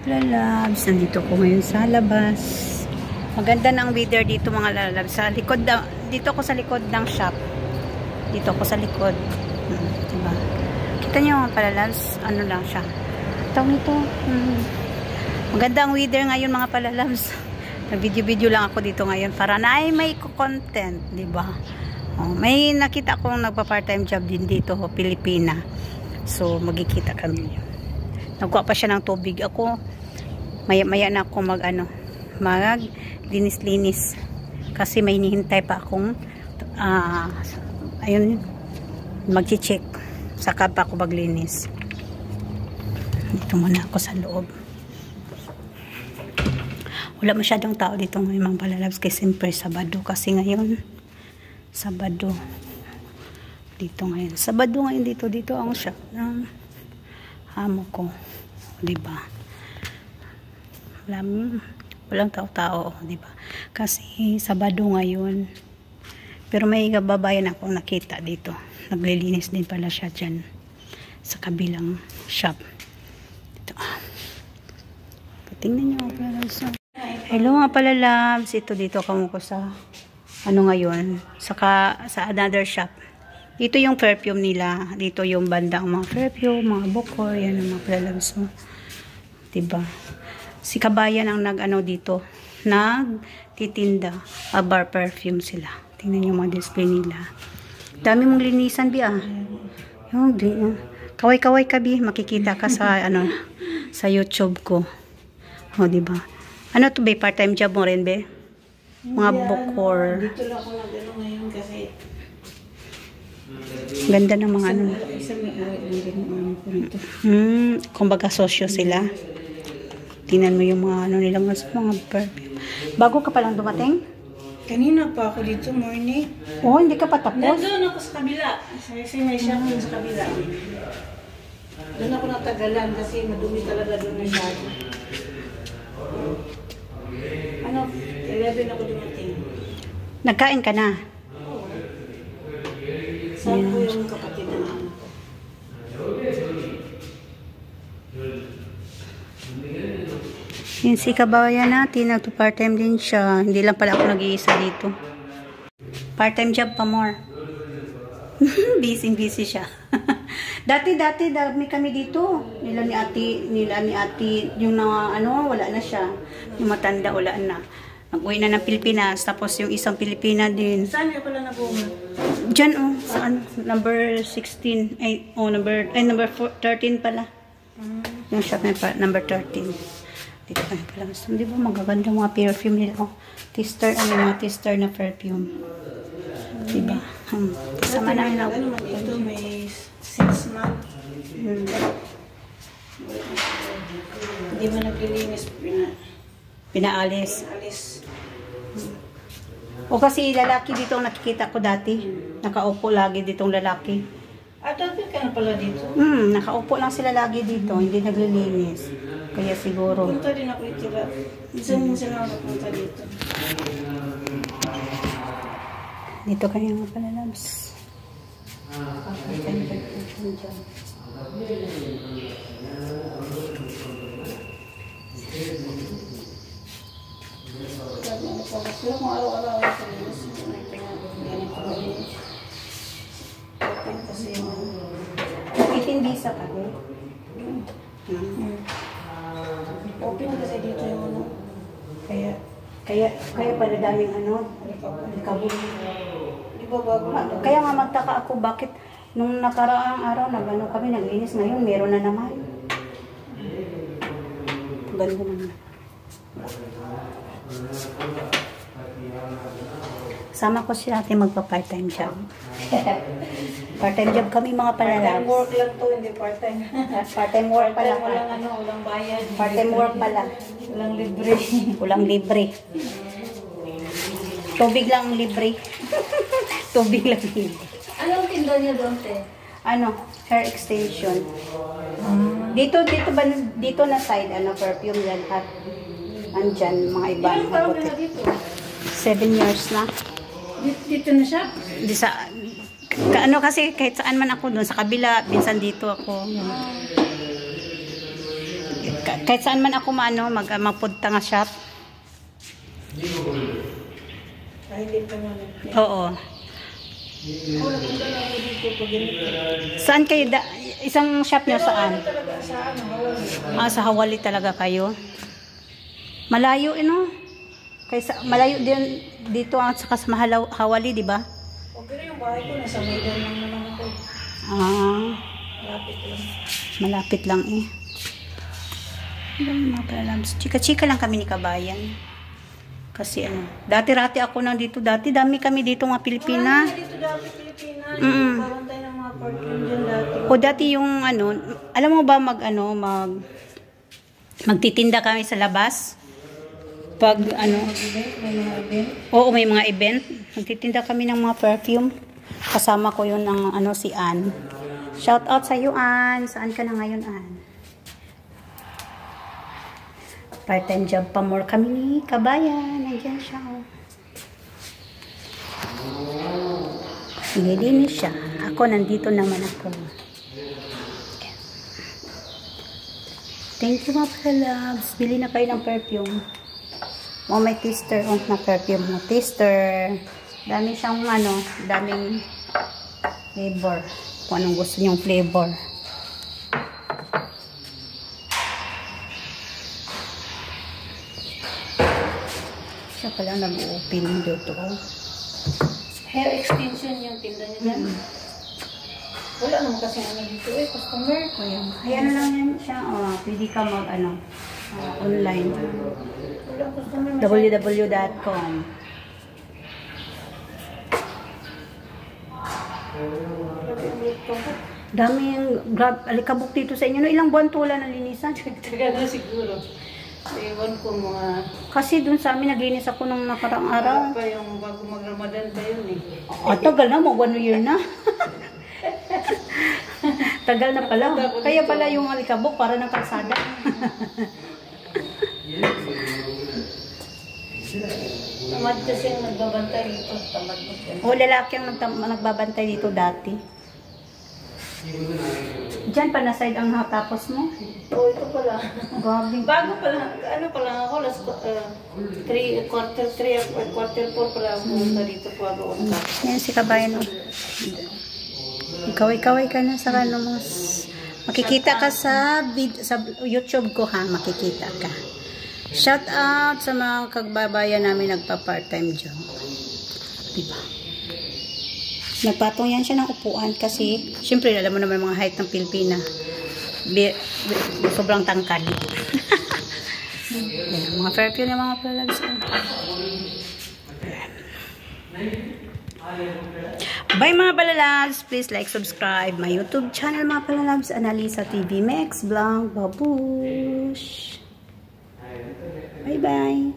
Lalabs, nandito ko ngayon sa labas. Maganda ng weather dito mga lalabs. Sa likod, dito ko sa likod ng shop. Dito ko sa likod. Diba? Kita nyo mga palalabs, ano lang siya. Tawag nito. Maganda ang weather ngayon mga palalabs. Nag-video-video lang ako dito ngayon para na ay may content, diba? May nakita akong nagpa-part-time job din dito, Pilipina. So, magkikita kami. Nagkuha pa siya ng tubig. Ako, maya-maya na ako mag-linis-linis. Kasi may hinihintay pa akong, ayun, mag-check. Saka pa ako maglinis. Dito muna ako sa loob. Wala masyadong tao dito ngayon mga palalabs. Kasi siyempre Sabado. Kasi ngayon, Sabado. Dito ngayon. Sabado ngayon dito ang shop ng amo ko. Diba? Walang tao-tao, diba? Kasi Sabado ngayon. Pero may kababayan ako nakita dito. Naglilinis din pala siya dyan sa kabilang shop. Dito. Tingnan nyo pala sa... Hello mga palalabs. Ito dito kamo ko sa ngayon. Sa another shop. Dito yung perfume nila. Dito yung bandang mga perfume, mga bukor. Yan ang mga palalabs mo. Diba? Si Kabayan ang dito. Nagtitinda. Bar perfume sila. Tingnan yung mga display nila. Dami mong linisan, Bi, Yung, kaway-kaway ka, Bi. Makikita ka sa, sa YouTube ko. Diba? Ano to, Bi? Part-time job mo rin, Bi? Mga bukor. Dito lang ako ngayon kasi ganda ng mga kumbaga sosyo sila. Tingnan mo yung mga nila mga perfume. Bago ka palang dumating? kanina pa ako dito morning. Oh, hindi ka pa tapos? Nandun ako sa kabila. Kasi may shop sa kabila. Doon ako natagalan kasi madumi talaga doon na shop. 11 ako dumating. Nagkain ka na? Saan po yung kapatid ng anak ko? Yung si Kabayan natin, nagto-part-time din siya. Hindi lang pala ako nag-iisa dito. Part-time job pa more. Busy siya. Dati, dami kami dito. Nila ni ate, yung wala na siya. Yung matanda, wala na. Nag-uwi na ng Pilipinas, tapos yung isang Pilipina din. Saan niya pala nabunga? Diyan, saan? Number 16. Number 13 pala. Yung shop na number 13. Dito kami pala. So, di ba magaganda mga perfume nila? Tester, mga tester na perfume. Diba? Kasama namin na. Ito may 6 months. Hindi mo naglilinis. Pinaalis. Alis. O kasi lalaki dito ang nakikita ko dati. Nakaupo lagi ditong lalaki. Dati ka na pala dito? Nakaupo lang sila lagi dito. Hindi naglilinis. Kaya siguro. Punta din ako itira. Minsan lang ako punta dito. Dito kaya mga palalabs. Pero kung araw-araw ako may ganito kami. Kasi Itin visa ka rin? open kasi dito yung Kaya pala daming likabul. Di ba bago? Kaya nga magtaka ako bakit nung nakaraang araw kami naglinis, ngayon meron na naman. Ganda naman. Sama ko siya natin magpa-part-time job. Part-time job kami mga palalabs. Part-time work lang to, hindi part-time. Part-time work pala. Walang bayad. Part-time work pala. Walang libre. Walang libre. Tubig lang libre. Tubig lang libre. Anong tinda niya doon, te? Hair extension. Dito na side, perfume yan at andyan, mga iba. Ilang taon na dito? 7 years na. Dito na siya? Di sa, kasi kahit saan man ako doon, sa kabila, minsan dito ako. Kahit saan man ako magpunta nga shop. Kahit hindi pa naman. Oo. Ako nagpunta lang ako dito pag ganito. Saan kayo? Isang shop nyo saan? Talaga sa ano, Hawali. Sa Hawali talaga kayo? Malayo, Kaysa, malayo din dito at saka sa Hawali, di ba? Okay, yung bahay ko, nasa Maidan lang naman ako. Malapit lang. Malapit lang eh. Mga palalabs. Chika-chika lang kami ni Kabayan. Kasi dati-rati ako nandito. Dati dami kami dito mga Pilipina. Dito dati Pilipinas. Parang tayo ng mga perfume dyan dati. O dati yung alam mo ba magtitinda kami sa labas? Pag May mga event. Oo, may mga event. Magtitinda kami ng mga perfume. Kasama ko yun ng si Ann. Shout out sa iyo, Ann. Saan ka na ngayon, Ann? Part-time job pa more kami ni Kabayan. Nandiyan siya. Nililinis siya. Ako, nandito naman ako. Thank you, mga loves. Bili na kayo ng perfume. May taster na perfume na taster. Dami siyang daming flavor. Kung anong gusto niyong flavor. Siya pala nag-open dito. Hair extension yung tinda niya dyan. Wala naman kasi dito customer. Ay, lang yan siya. Pwede ka online. Wala customer. www.com Daming alikabok dito sa inyo. Ilang buwan to wala nalinisan? Tagal na siguro. Ewan ko mga... Kasi dun sa amin naglinis ako nung nakarang araw. pa yung bago mag-Ramadan pa yun Tagal na, 1 year na. Tagal na pala. Kaya pala yung alikabok para ng kalsada. Tamad kasi yung nagbabantay dito. Tamad mo siya. Lalaki ang nagbabantay dito dati. Diyan pa na side ang natapos mo? Ito pala. Grabe. Bago pala, ako, quarter 4 pala ako pumunta dito po ako. Yan si Kabayan. Ikaway ka na sa mas. Makikita ka sa YouTube ko ha, makikita ka. Shout out sa mga kagbabayan namin nagpa-part-time job. Diba? Nagpatong yan siya ng upuan kasi, syempre, alam mo naman mga height ng Pilipina. Sobrang tangkad. Yan, mga perfume yung mga palabs. Bye mga palalabs. Please like, subscribe my YouTube channel mga palalabs. Analisa TV Max Vlog. Babush. Bye bye.